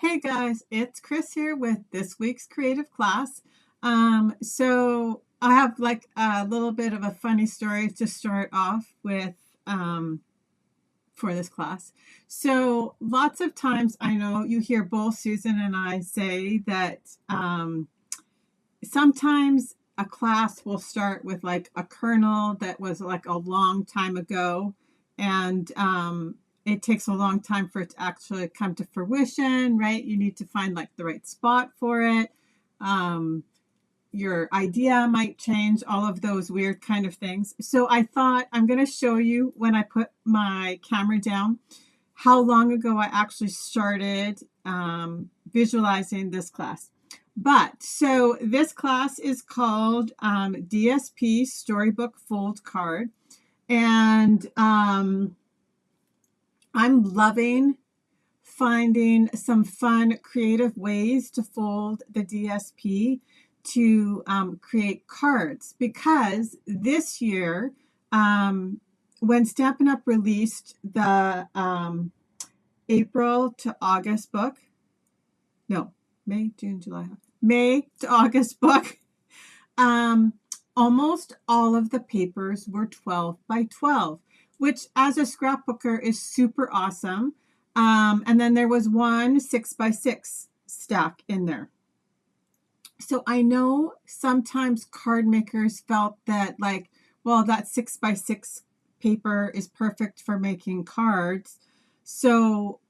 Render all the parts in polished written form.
Hey guys, it's Chris here with this week's creative class. So I have like a little bit of a funny story to start off with um, for this class. So lots of times I know you hear both Susan and I say that sometimes a class will start with like a kernel that was like a long time ago, and it takes a long time for it to actually come to fruition, right? You need to find like the right spot for it. Um, your idea might change, all of those weird kind of things. So I thought I'm going to show you when I put my camera down how long ago I actually started visualizing this class. But so this class is called DSP Storybook Fold Card. And I'm loving finding some fun, creative ways to fold the DSP to create cards, because this year, when Stampin' Up! Released the April to August book, no, May, June, July, May to August book, almost all of the papers were 12 by 12, which as a scrapbooker is super awesome. And then there was one 6 by 6 stack in there. So I know sometimes card makers felt that like, well, that 6 by 6 paper is perfect for making cards. So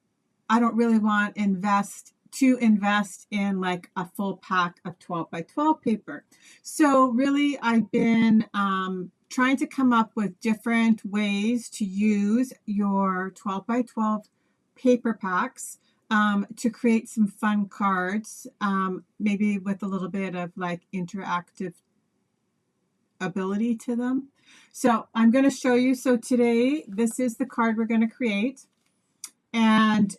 I don't really want to invest in like a full pack of 12 by 12 paper. So really I've been trying to come up with different ways to use your 12 by 12 paper packs to create some fun cards, maybe with a little bit of like interactive ability to them. So I'm going to show you. So today, this is the card we're going to create. And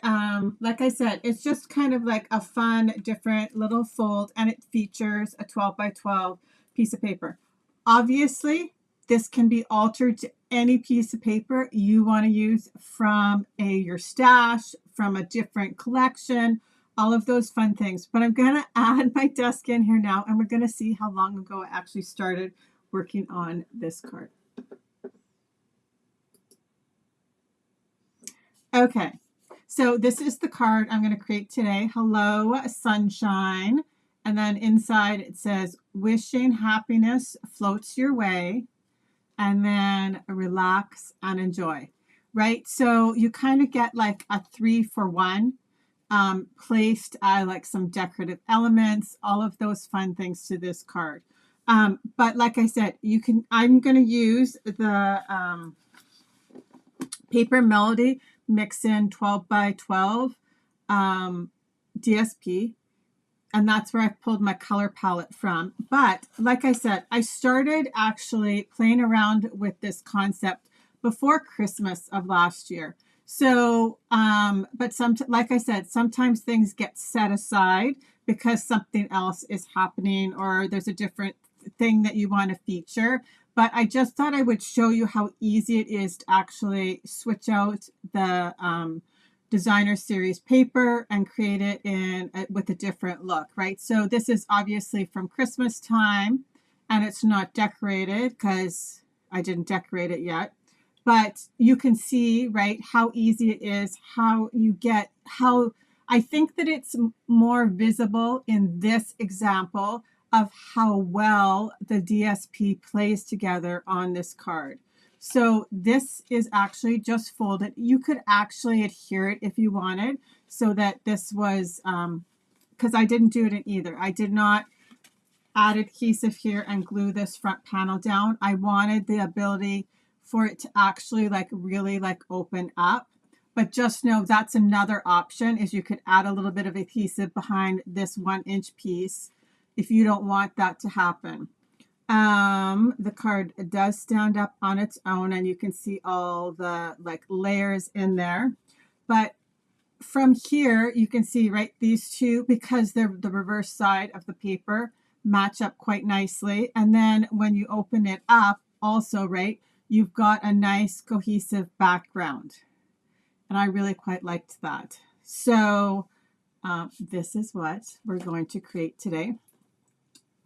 like I said, it's just kind of like a fun, different little fold, and it features a 12 by 12 piece of paper. Obviously, this can be altered to any piece of paper you want to use from your stash, from a different collection, all of those fun things. But I'm going to add my desk in here now, and we're going to see how long ago I actually started working on this card. Okay, so this is the card I'm going to create today. Hello, sunshine. And then inside it says, wishing happiness floats your way. And then relax and enjoy, right? So you kind of get like a 3-for-1 placed like some decorative elements, all of those fun things to this card. But like I said, I'm going to use the Paper Melody Mix In 12 by 12 DSP. And that's where I pulled my color palette from. But like I said, I started actually playing around with this concept before Christmas of last year. So, but like I said, sometimes things get set aside because something else is happening or there's a different thing that you want to feature. But I just thought I would show you how easy it is to actually switch out the designer series paper and create it with a different look, right? So this is obviously from Christmas time, and it's not decorated because I didn't decorate it yet. But you can see, right, how easy it is, how I think that it's more visible in this example of how well the DSP plays together on this card. So this is actually just folded. You could actually adhere it if you wanted, so that this was, because I didn't do it in either. I did not add adhesive here and glue this front panel down. I wanted the ability for it to actually like really like open up. But just know that's another option, is you could add a little bit of adhesive behind this 1-inch piece if you don't want that to happen. The card does stand up on its own, and you can see all the like layers in there. But from here, you can see, right, these two, because they're the reverse side of the paper, match up quite nicely. And then when you open it up also, right, you've got a nice cohesive background. And I really quite liked that. So this is what we're going to create today.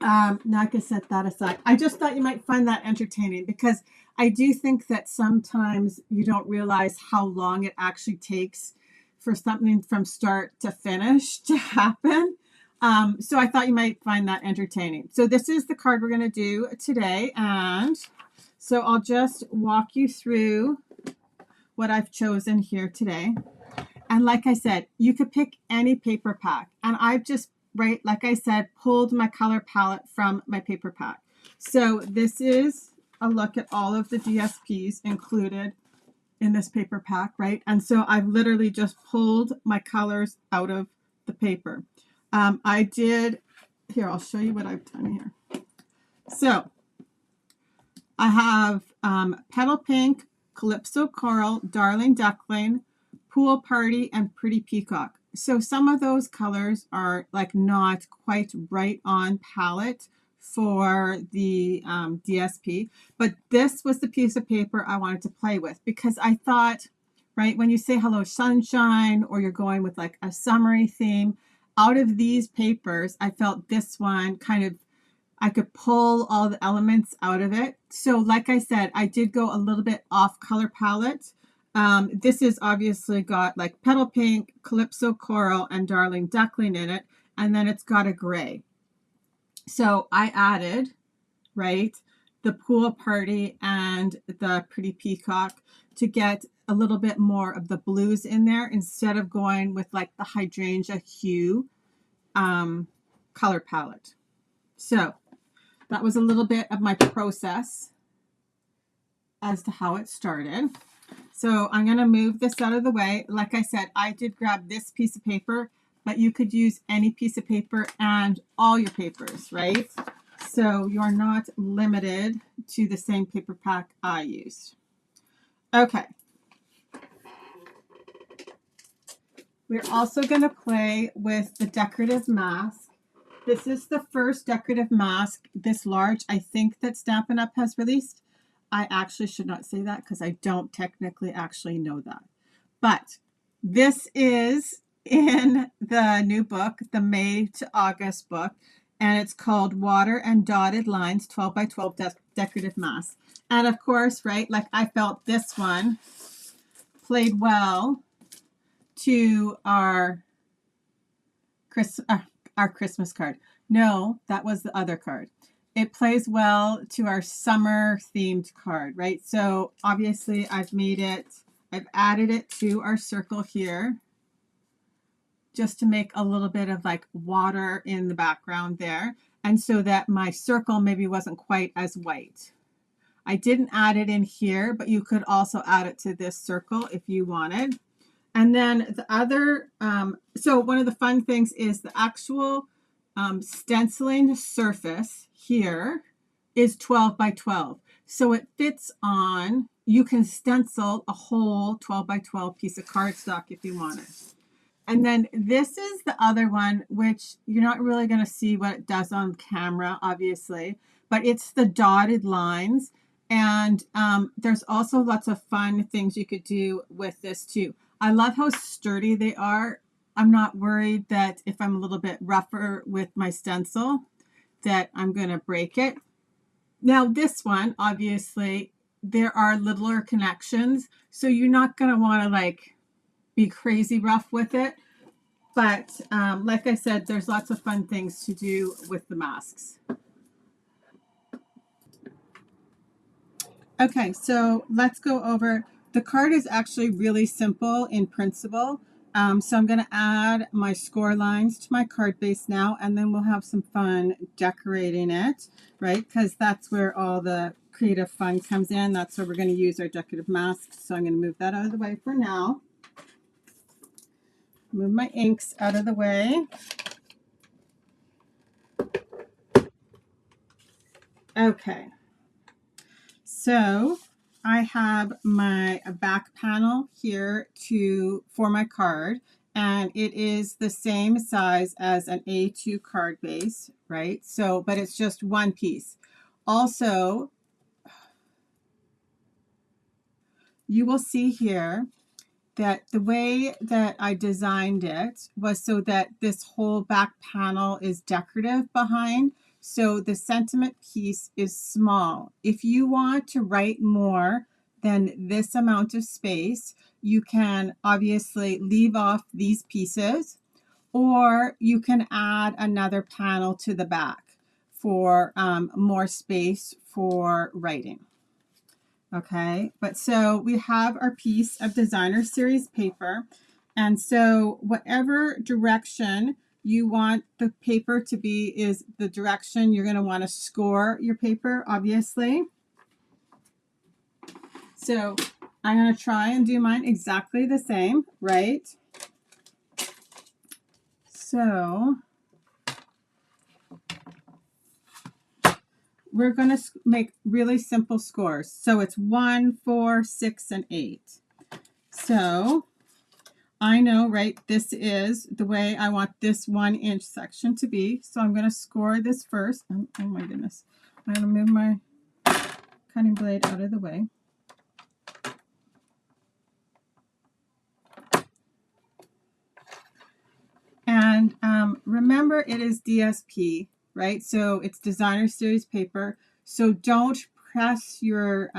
Now I can set that aside. I just thought you might find that entertaining because I do think that sometimes you don't realize how long it actually takes for something from start to finish to happen. So I thought you might find that entertaining. So this is the card we're going to do today. And so I'll just walk you through what I've chosen here today. And like I said, you could pick any paper pack. And I've just, right, like I said, pulled my color palette from my paper pack. So this is a look at all of the DSPs included in this paper pack, right? And so I've literally just pulled my colors out of the paper. I did, here, I'll show you what I've done here. So I have Petal Pink, Calypso Coral, Darling Duckling, Pool Party, and Pretty Peacock. So some of those colors are like not quite right on palette for the DSP, but this was the piece of paper I wanted to play with because I thought, right, when you say hello sunshine or you're going with like a summery theme, out of these papers, I felt this one kind of, I could pull all the elements out of it. So like I said, I did go a little bit off color palette. This is obviously got like Petal Pink, Calypso Coral, and Darling Duckling in it. And then it's got a gray. So I added, right, the Pool Party and the Pretty Peacock to get a little bit more of the blues in there instead of going with like the hydrangea hue color palette. So that was a little bit of my process as to how it started. So I'm going to move this out of the way. Like I said, I did grab this piece of paper, but you could use any piece of paper and all your papers, right? So you're not limited to the same paper pack I used. Okay. We're also going to play with the decorative mask. This is the first decorative mask, this large, I think, that Stampin' Up! Has released. I actually should not say that because I don't technically actually know that. But this is in the new book, the May to August book, and it's called Water and Dotted Lines 12 by 12 Decorative Mask. And of course, right, like I felt this one played well to our Christmas card. No, that was the other card. It plays well to our summer themed card, right? So obviously I've added it to our circle here just to make a little bit of like water in the background there. And so that my circle maybe wasn't quite as white. I didn't add it in here, but you could also add it to this circle if you wanted. And then the other, so one of the fun things is the actual stenciling surface here is 12 by 12. So it fits on, you can stencil a whole 12 by 12 piece of cardstock if you want it. And then this is the other one, which you're not really going to see what it does on camera, obviously, but it's the dotted lines. And there's also lots of fun things you could do with this too. I love how sturdy they are. I'm not worried that if I'm a little bit rougher with my stencil that I'm going to break it. Now this one, obviously, there are littler connections, so you're not going to want to like be crazy rough with it. But like I said, there's lots of fun things to do with the masks. Okay, so let's go over. The card is actually really simple in principle. So I'm going to add my score lines to my card base now, and then we'll have some fun decorating it, right? Because that's where all the creative fun comes in. That's where we're going to use our decorative masks. So I'm going to move that out of the way for now. Move my inks out of the way. Okay. So I have my back panel here for my card, and it is the same size as an A2 card base, right? So, but it's just one piece. Also, you will see here that the way that I designed it was so that this whole back panel is decorative behind. So the sentiment piece is small. If you want to write more than this amount of space, you can obviously leave off these pieces, or you can add another panel to the back for more space for writing. Okay, but so we have our piece of designer series paper. And so whatever direction you want the paper to be is the direction you're going to want to score your paper, obviously. So I'm going to try and do mine exactly the same, right? So we're going to make really simple scores. So it's 1, 4, 6, and 8. So I know, right, this is the way I want this 1-inch section to be. So I'm going to score this first. Oh my goodness. I'm going to move my cutting blade out of the way. And remember, it is DSP, right? So it's designer series paper. So don't press your,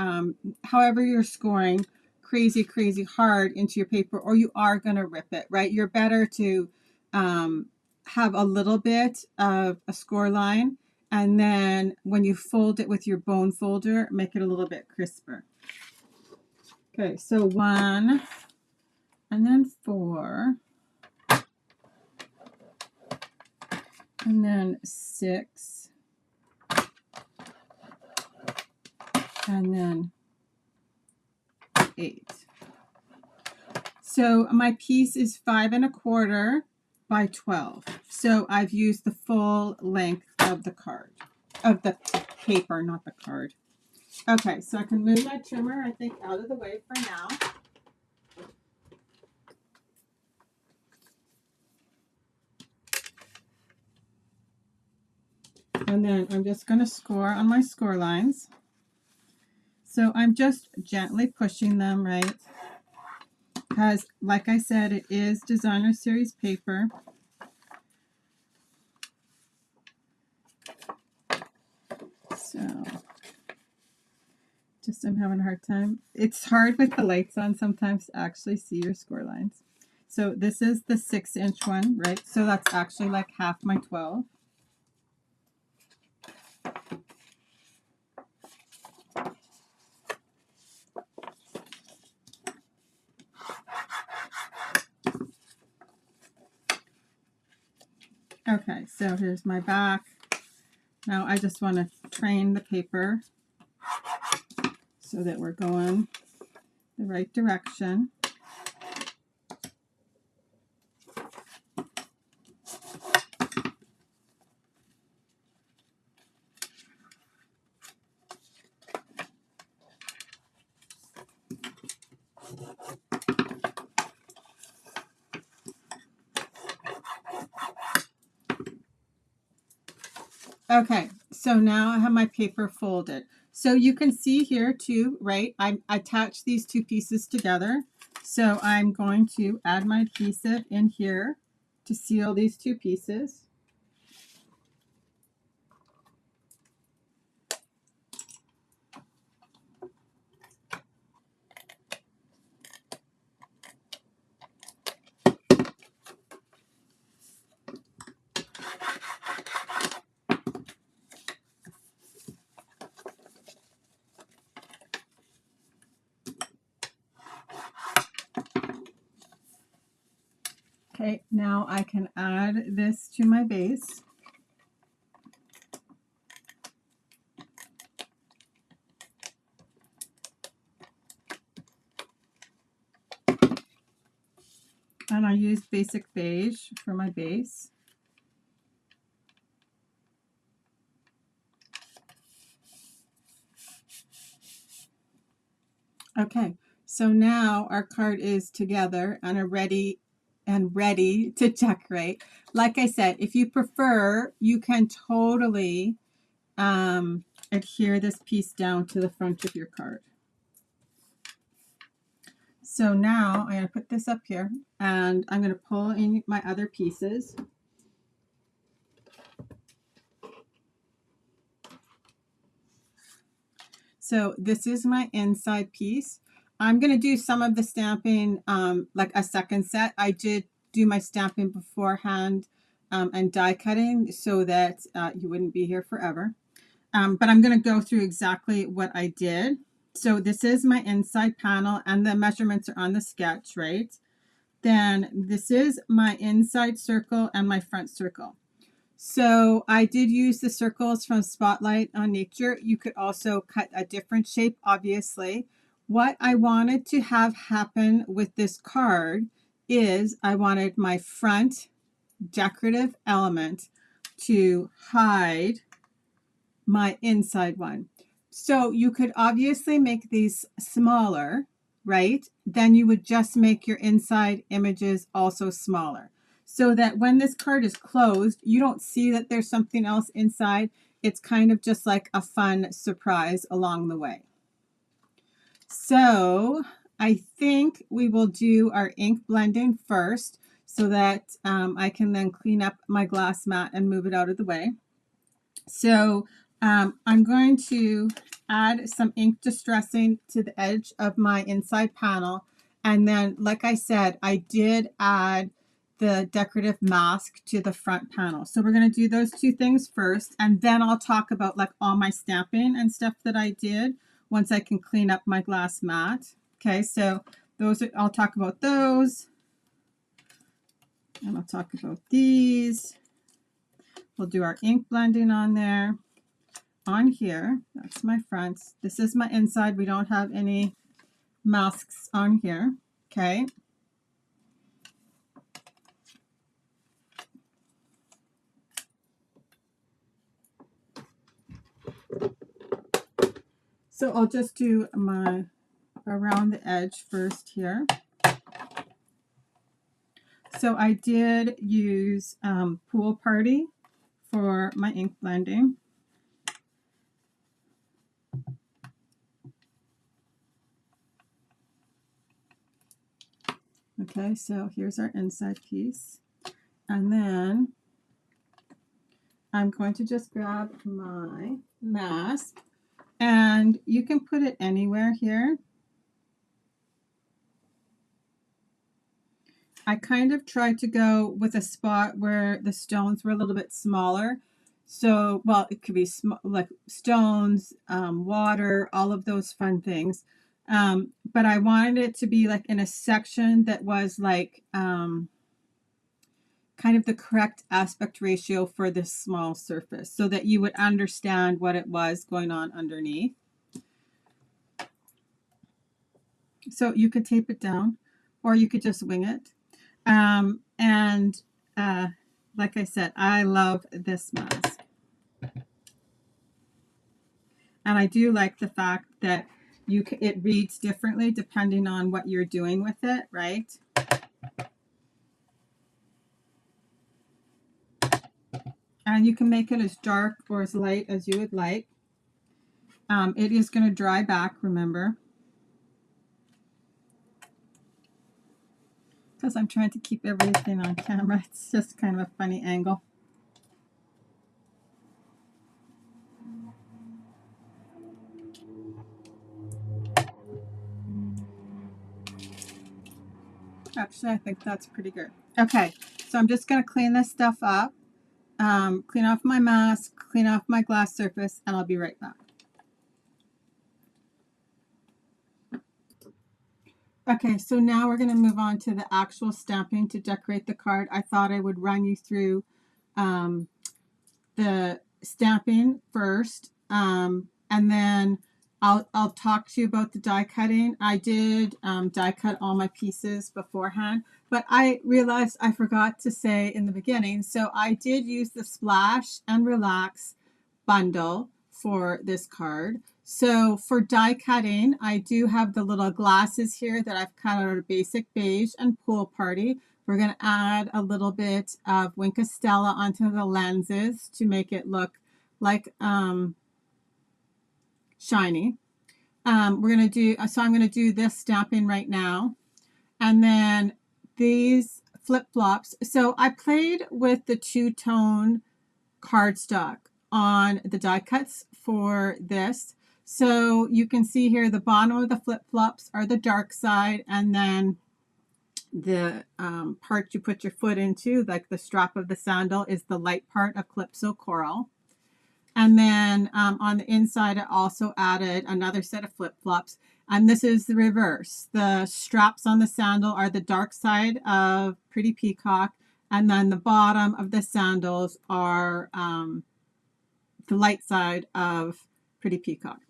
however you're scoring, crazy hard into your paper, or you are going to rip it, right? You're better to have a little bit of a score line, and then when you fold it with your bone folder, make it a little bit crisper. Okay, so 1, and then 4, and then 6, and then 8. So my piece is 5 1/4 by 12. So I've used the full length of the card, of the paper, not the card. Okay, so I can move my trimmer, I think, out of the way for now. And then I'm just going to score on my score lines. So I'm just gently pushing them, right? Because, like I said, it is designer series paper. So just I'm having a hard time. It's hard with the lights on sometimes to actually see your score lines. So this is the 6-inch one, right? So that's actually like half my 12. Okay, so here's my back. Now I just want to train the paper so that we're going the right direction. Okay, so now I have my paper folded. So you can see here too, right? I attached these two pieces together. So I'm going to add my adhesive in here to seal these two pieces. Okay, now I can add this to my base. And I use basic beige for my base. Okay, so now our card is together and ready to decorate. Like I said, if you prefer, you can totally adhere this piece down to the front of your card. So now I'm going to put this up here and I'm going to pull in my other pieces. So this is my inside piece. I'm going to do some of the stamping like a second set. I did do my stamping beforehand and die cutting so that you wouldn't be here forever. But I'm going to go through exactly what I did. So this is my inside panel and the measurements are on the sketch, right? Then this is my inside circle and my front circle. So I did use the circles from Spotlight on Nature. You could also cut a different shape, obviously. What I wanted to have happen with this card is I wanted my front decorative element to hide my inside one. So you could obviously make these smaller, right? Then you would just make your inside images also smaller so that when this card is closed, you don't see that there's something else inside. It's kind of just like a fun surprise along the way. So I think we will do our ink blending first so that I can then clean up my glass mat and move it out of the way. So I'm going to add some ink distressing to the edge of my inside panel. And then, like I said, I did add the decorative mask to the front panel. So we're going to do those two things first. And then I'll talk about like all my stamping and stuff that I did once I can clean up my glass mat. Okay, so those are, I'll talk about those. And I'll talk about these. We'll do our ink blending on there. On here, that's my front. This is my inside. We don't have any masks on here. Okay. So I'll just do my around the edge first here. So I did use Pool Party for my ink blending. Okay, so here's our inside piece. And then I'm going to just grab my mask. And you can put it anywhere here. I kind of tried to go with a spot where the stones were a little bit smaller. So, well, it could be like stones, water, all of those fun things. But I wanted it to be like in a section that was like kind of the correct aspect ratio for this small surface so that you would understand what it was going on underneath. So you could tape it down or you could just wing it. Like I said, I love this mask. And I do like the fact that it reads differently depending on what you're doing with it, right? And you can make it as dark or as light as you would like. It is going to dry back, remember. Because I'm trying to keep everything on camera. It's just kind of a funny angle. Actually, I think that's pretty good. Okay, so I'm just going to clean this stuff up. Clean off my mask, clean off my glass surface, and I'll be right back. Okay, so now we're going to move on to the actual stamping to decorate the card. I thought I would run you through the stamping first, and then I'll talk to you about the die cutting. I did die cut all my pieces beforehand, but I realized I forgot to say in the beginning. So I did use the Splash and Relax bundle for this card. So for die cutting, I do have the little glasses here that I've cut out of Basic Beige and Pool Party. We're going to add a little bit of Wink of Stella onto the lenses to make it look like shiny. I'm going to do this stamping right now. And then these flip-flops. So I played with the two-tone cardstock on the die cuts for this. So you can see here the bottom of the flip-flops are the dark side, and then the part you put your foot into, like the strap of the sandal, is the light part of Calypso Coral. And then on the inside, I also added another set of flip-flops. And this is the reverse. The straps on the sandal are the dark side of Pretty Peacock. And then the bottom of the sandals are the light side of Pretty Peacock.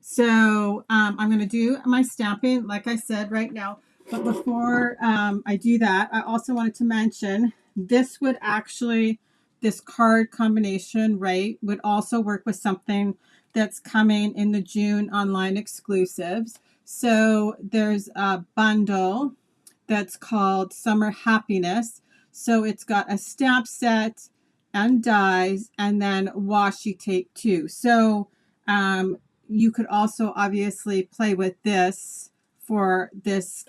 So I'm going to do my stamping, like I said, right now. But before I do that, I also wanted to mention this would actually, this card combination, right, would also work with something that's coming in the June online exclusives. So there's a bundle that's called Summer Happiness. So it's got a stamp set and dies and then washi tape too. So you could also obviously play with this for this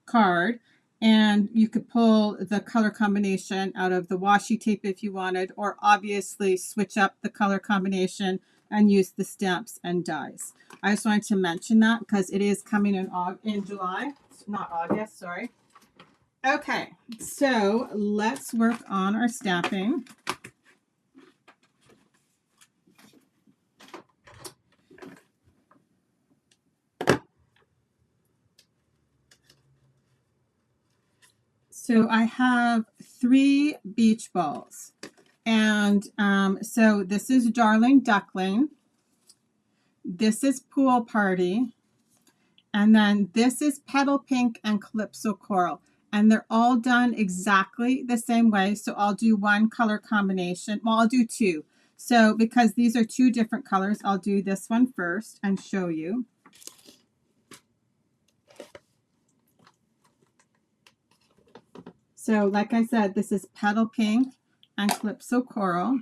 card, and you could pull the color combination out of the washi tape if you wanted, or obviously switch up the color combination and use the stamps and dies. I just wanted to mention that because it is coming in July, not August, sorry. Okay, so let's work on our stamping. So I have 3 beach balls. And so this is Darling Duckling. This is Pool Party. And then this is Petal Pink and Calypso Coral. And they're all done exactly the same way. So I'll do one color combination. Well, I'll do 2. So because these are 2 different colors, I'll do this one first and show you. So like I said, this is Petal Pink and Calypso Coral.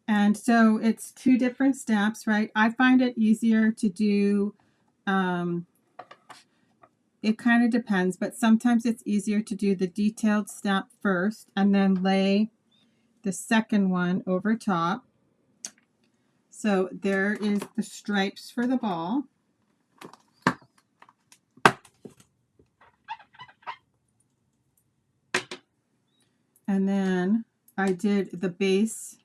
And so it's 2 different stamps, right? I find it easier to do, it kind of depends, but sometimes it's easier to do the detailed stamp first and then lay the second one over top. So there is the stripes for the ball. And then I did the base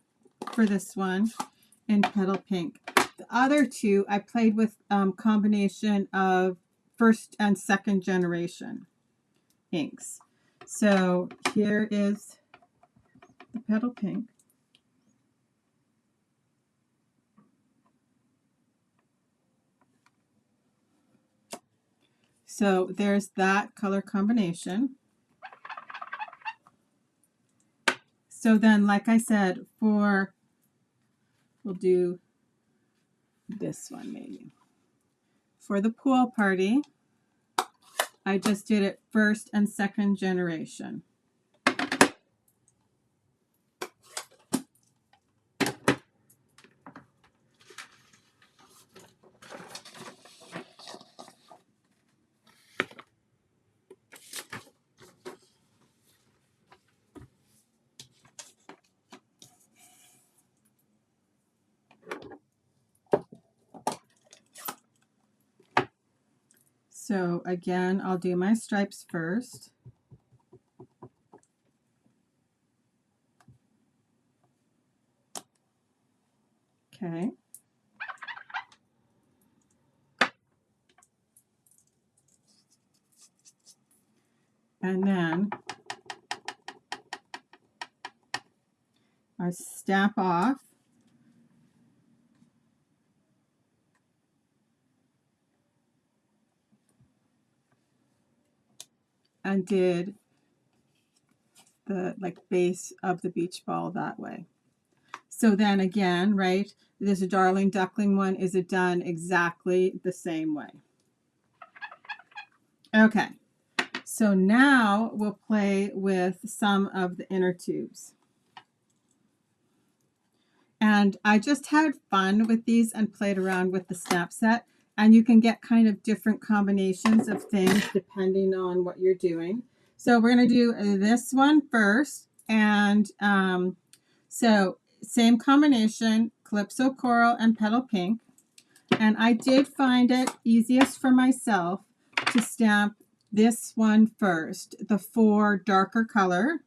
for this one in Petal Pink. The other 2 I played with combination of first and second generation inks. So here is the Petal Pink. So there's that color combination. So then, like I said, we'll do this one maybe. For the Pool Party, I just did it first and second generation. So again, I'll do my stripes first. Okay. And then I stamp off. And did the base of the beach ball that way. So then again, right, this Darling Duckling one is done exactly the same way. Okay, so now we'll play with some of the inner tubes. And I just had fun with these and played around with the snap set. And you can get kind of different combinations of things depending on what you're doing. So we're going to do this one first. And so same combination, Calypso Coral and Petal Pink. And I did find it easiest for myself to stamp this one first, the 4 darker color.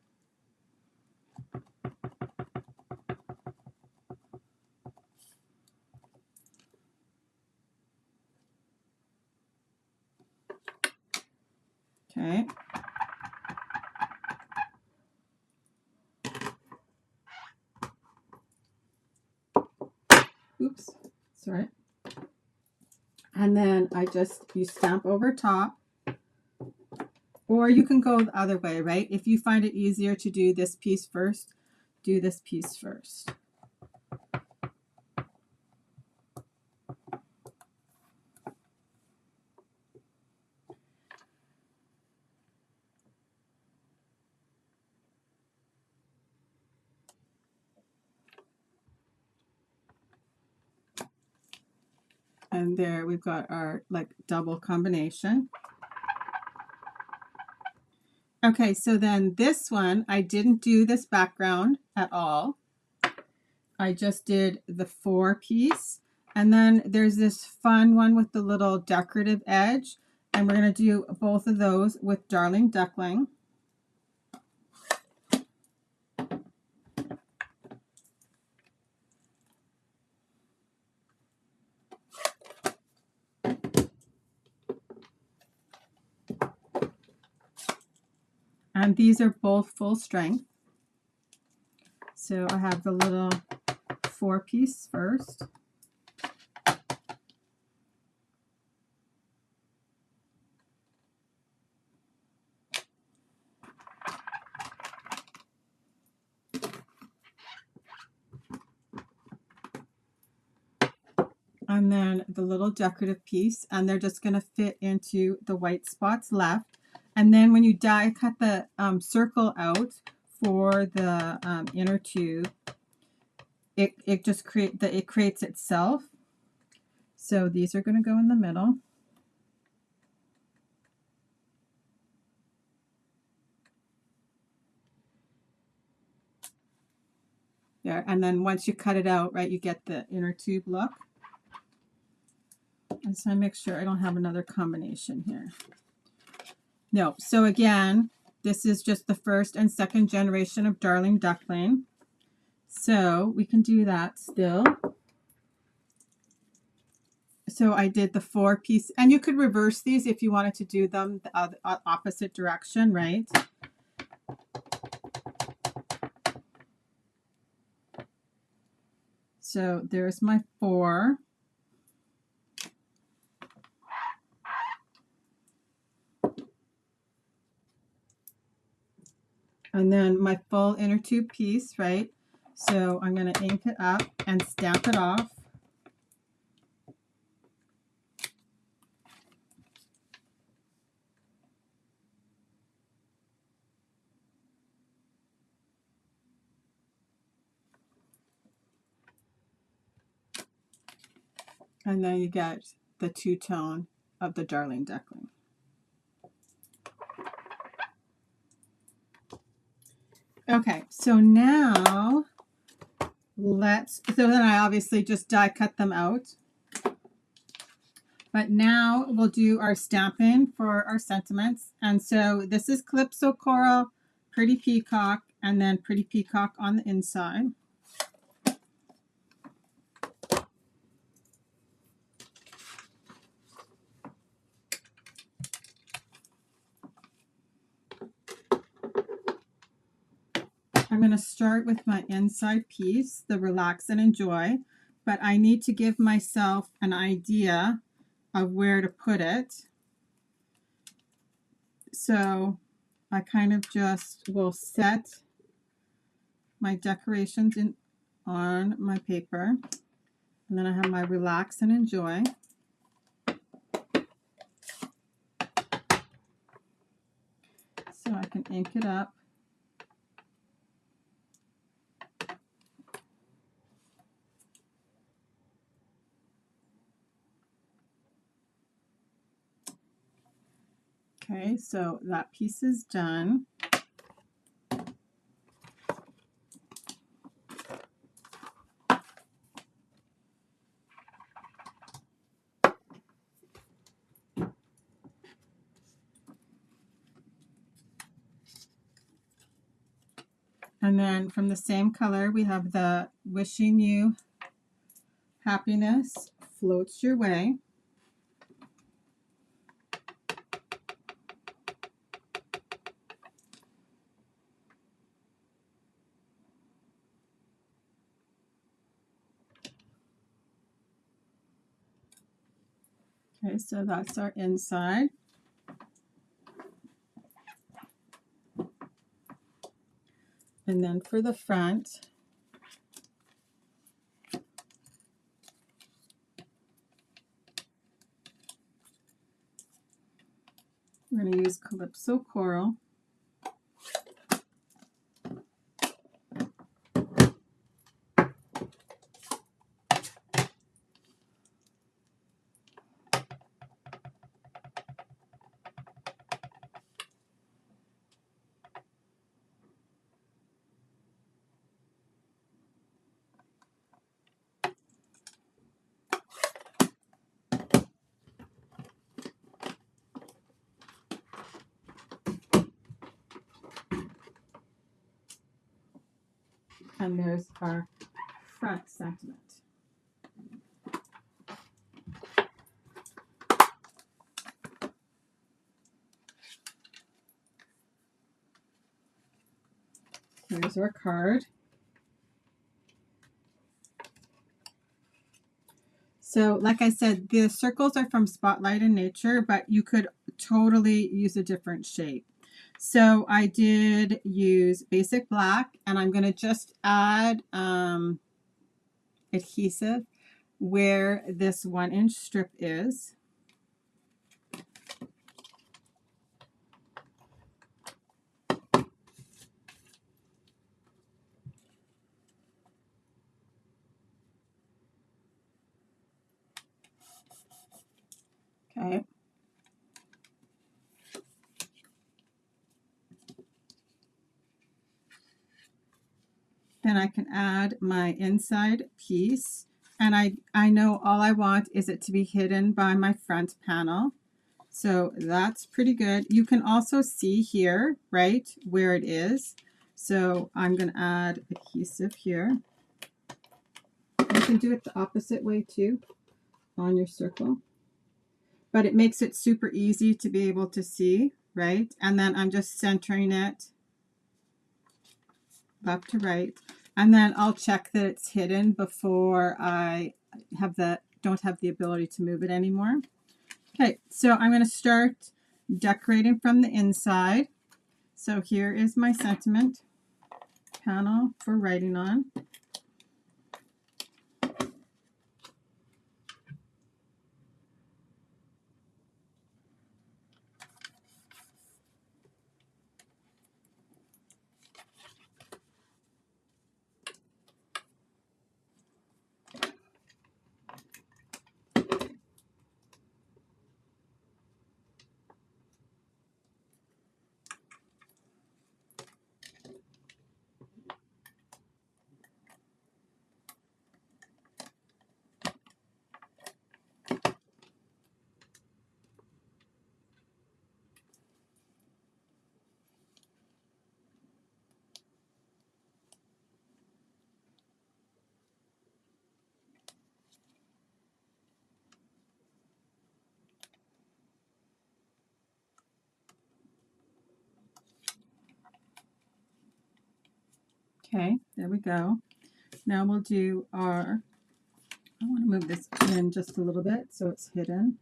Okay. Oops, sorry. And then you stamp over top, or you can go the other way, right? If you find it easier to do this piece first, do this piece first. And there we've got our like double combination. Okay, so then this one, I didn't do this background at all. I just did the 4 piece. And then there's this fun one with the little decorative edge. And we're going to do both of those with Darling Duckling. And these are both full strength. So I have the little 4 piece first. And then the little decorative piece, and they're just going to fit into the white spots left. And then when you die cut the circle out for the inner tube, it just creates itself. So these are going to go in the middle. There, and then once you cut it out, right, you get the inner tube look. I just want to make sure I don't have another combination here. No, so again, this is just the first and second generation of Darling Duckling. So we can do that still. So I did the 4 piece, and you could reverse these if you wanted to do them the opposite direction, right? So there's my 4. And then my full inner tube piece, right? So I'm going to ink it up and stamp it off. And then you get the 2-tone of the Darling Duckling. Okay, so now so then I obviously just die cut them out. But now we'll do our stamping for our sentiments. And so this is Calypso Coral, Pretty Peacock, and then Pretty Peacock on the inside. I'm going to start with my inside piece, the Relax and Enjoy, but I need to give myself an idea of where to put it. So I kind of just will set my decorations on my paper, and then I have my Relax and Enjoy. So I can ink it up. Okay, so that piece is done. And then from the same color, we have the wishing you happiness floats your way. Okay, so that's our inside. And then for the front, we're going to use Calypso Coral. And there's our front sentiment. Here's our card. So like I said, the circles are from Spotlight in Nature, but you could totally use a different shape. So I did use basic black, and I'm going to just add adhesive where this 1-inch strip is. Okay. Then I can add my inside piece, and I know all I want is it to be hidden by my front panel. So that's pretty good. You can also see here, right, where it is. So I'm going to add adhesive here. You can do it the opposite way too on your circle. But it makes it super easy to be able to see, right? And then I'm just centering it left to right. And then I'll check that it's hidden before I don't have the ability to move it anymore. Okay, so I'm going to start decorating from the inside. So here is my sentiment panel for writing on. Okay, there we go. Now we'll do our, I want to move this in just a little bit so it's hidden.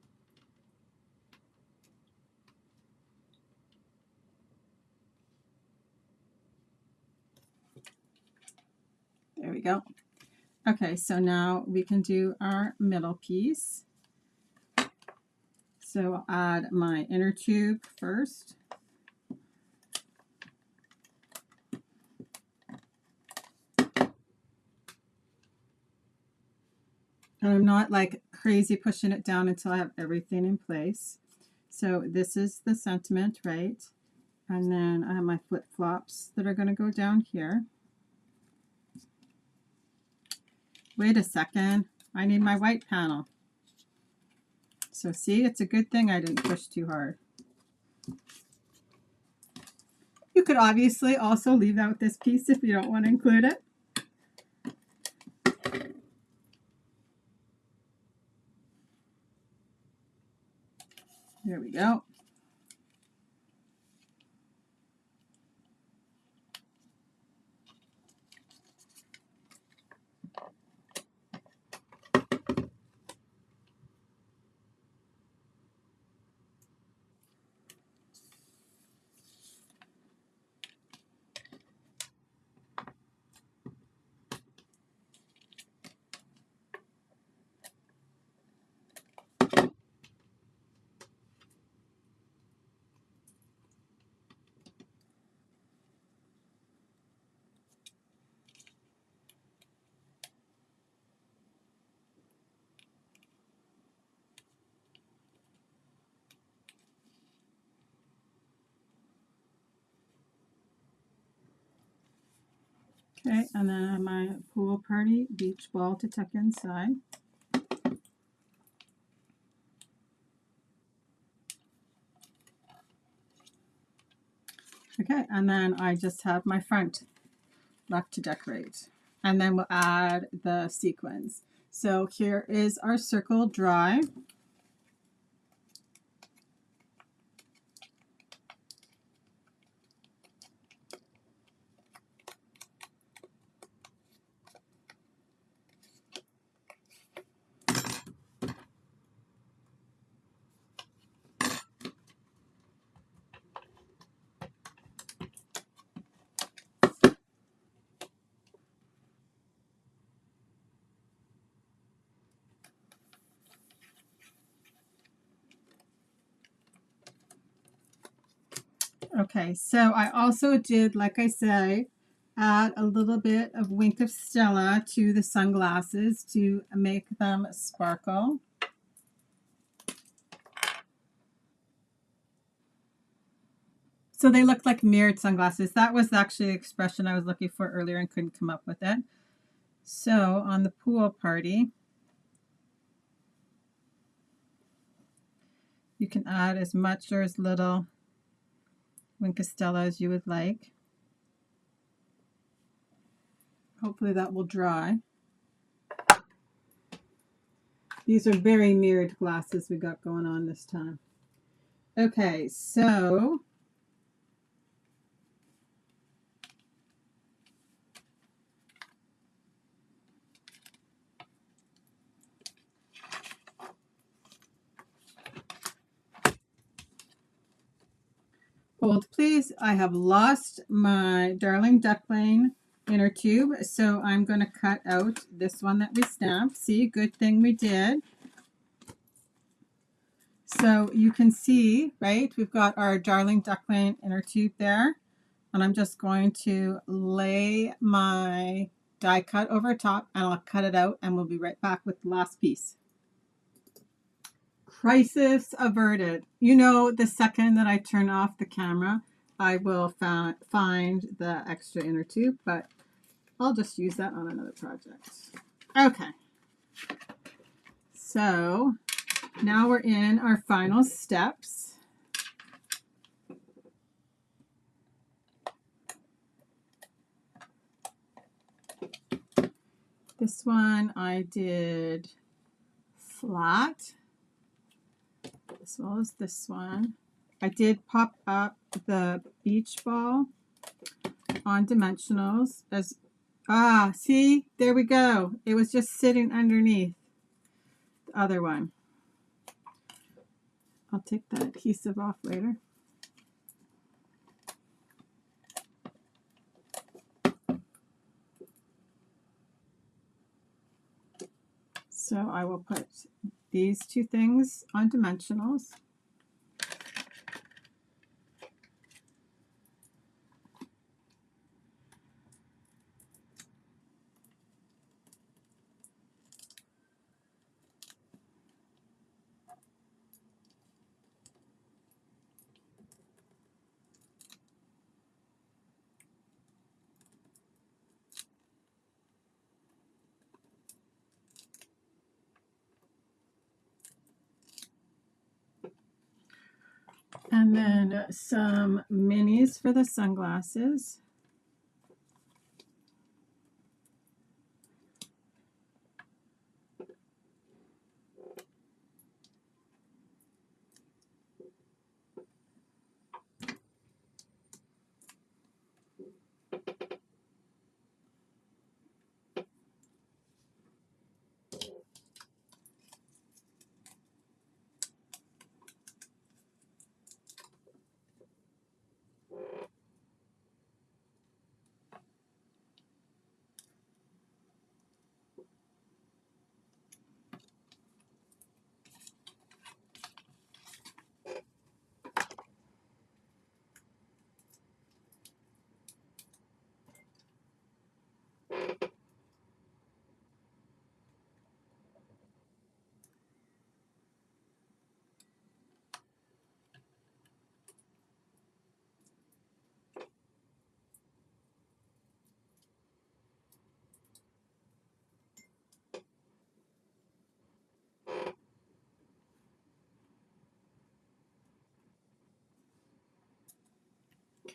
There we go. Okay, so now we can do our middle piece. So I'll add my inner tube first. And I'm not like crazy pushing it down until I have everything in place. So this is the sentiment, right? And then I have my flip-flops that are going to go down here. Wait a second, I need my white panel. So see, it's a good thing I didn't push too hard. You could obviously also leave out this piece if you don't want to include it. There we go. Okay, and then I have my pool party beach ball to tuck inside. Okay, and then I just have my front left to decorate. And then we'll add the sequins. So here is our circle dry. Okay, so I also did, like I say, add a little bit of Wink of Stella to the sunglasses to make them sparkle. So they look like mirrored sunglasses. That was actually the expression I was looking for earlier and couldn't come up with it. So on the pool party, you can add as much or as little Wink of Stella as you would like. Hopefully that will dry. These are very mirrored glasses we got going on this time. Okay, so hold please. I have lost my Darling Duckling inner tube, so I'm going to cut out this one that we stamped. See, good thing we did. So you can see, right, we've got our Darling Duckling inner tube there, and I'm just going to lay my die cut over top, and I'll cut it out, and we'll be right back with the last piece. Crisis averted. You know, the second that I turn off the camera, I will find the extra inner tube, but I'll just use that on another project. Okay. So now we're in our final steps. This one I did flat, as well as this one. I did pop up the beach ball on dimensionals as, see, there we go. It was just sitting underneath the other one. I'll take the adhesive off later. So I will put these two things on dimensionals. And then some minis for the sunglasses.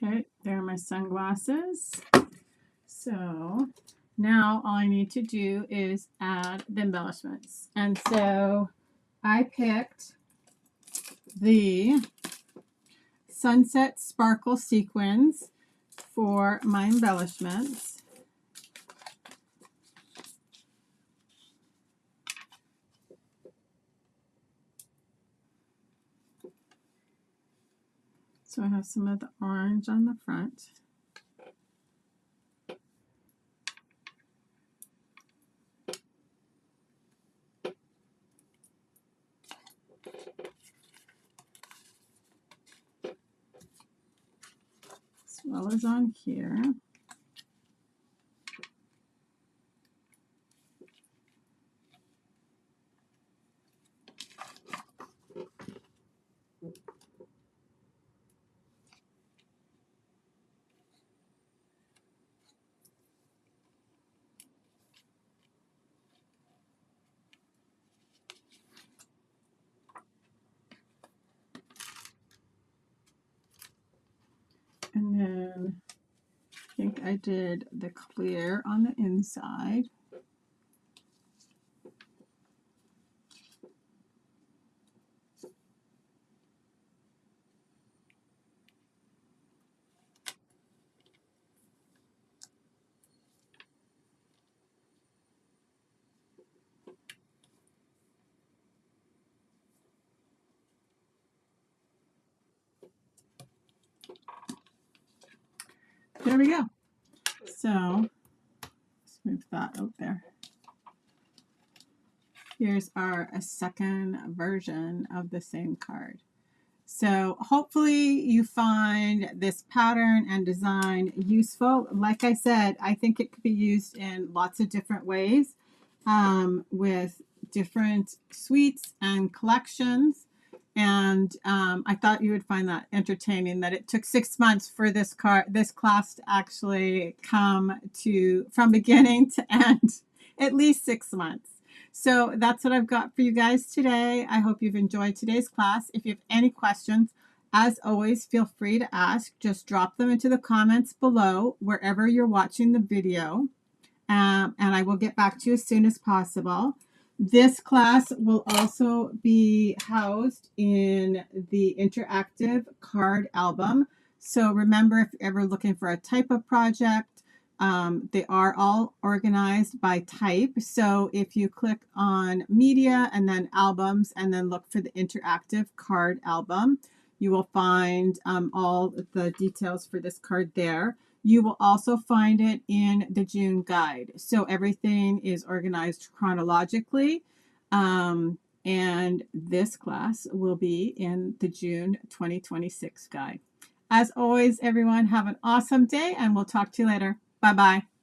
Okay, there are my sunglasses. So now all I need to do is add the embellishments. And so I picked the Sunset Sparkle Sequins for my embellishments. So I have some of the orange on the front. As well as on here. And then I think I did the clear on the inside. There we go. So let's move that out there. Here's our second version of the same card. So hopefully you find this pattern and design useful. Like I said, I think it could be used in lots of different ways with different suites and collections. And I thought you would find that entertaining, that it took 6 months for this class to actually come to from beginning to end, at least 6 months. So that's what I've got for you guys today. I hope you've enjoyed today's class. If you have any questions, as always, feel free to ask. Just drop them into the comments below wherever you're watching the video, and I will get back to you as soon as possible. This class will also be housed in the interactive card album. So remember, if you're ever looking for a type of project, they are all organized by type. So if you click on media and then albums and then look for the interactive card album, you will find all the details for this card there. You will also find it in the June guide. So everything is organized chronologically. And this class will be in the June 2026 guide. As always, everyone, have an awesome day, and we'll talk to you later. Bye-bye.